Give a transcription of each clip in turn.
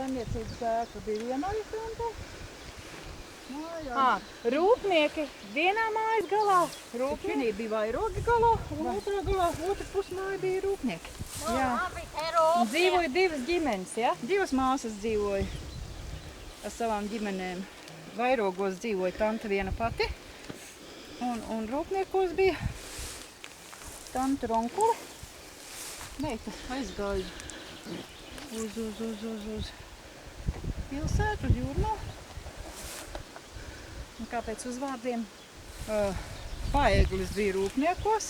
saimniecības ēka bija vienā izdomā. Rūpnieki vienā mājas galā. Šī bija vairogi galā, un otrā galā, otra pusmāja bija rūpnieki. Jā. Un dzīvoja divas ģimenes, ja? Divas māsas dzīvoja ar savām ģimenēm. Vairogos dzīvoja tante viena pati, un rūpniekos bija tante Ronkule. Meita aizgāja uz pilsētu, uz Jūrmalu. Un kāpēc uzvārdiem? Paeglis bija rūpniekos,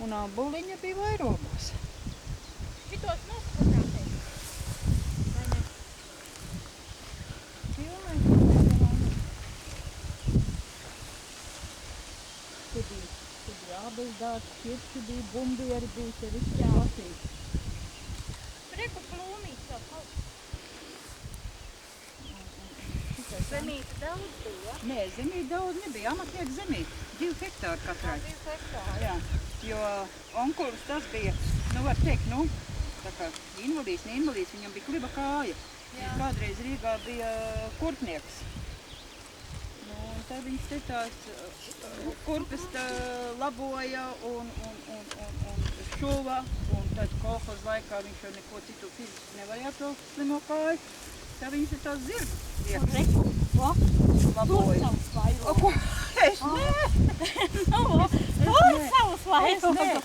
un Āboliņa bija vairogos. Šitos nosfotografēt? Vai ne? Tur bija ābeļdārts, šķirši bija, bumbieri bija, te viss jālasīt. Reku plūmīt tā kaut. Zemīte daudz bija, ja? Nē, zemīte daudz nebija, amatnieku zemīte. 2 hektāri katrai. 2 hektāri. Jā, jo onkulis tas bija, var teikt, tā kā invalīds, viņam bija kliba kāja. Kādreiz Rīgā bija kurpnieks. Un tad viņš te tās kurpes laboja un šuva, un tad kolhoz laikā viņš jau neko citu fiziski nevarēja to slimo kāju. Tā viņš ir tās zirgu laboja. Es nē! Es savus vairogus.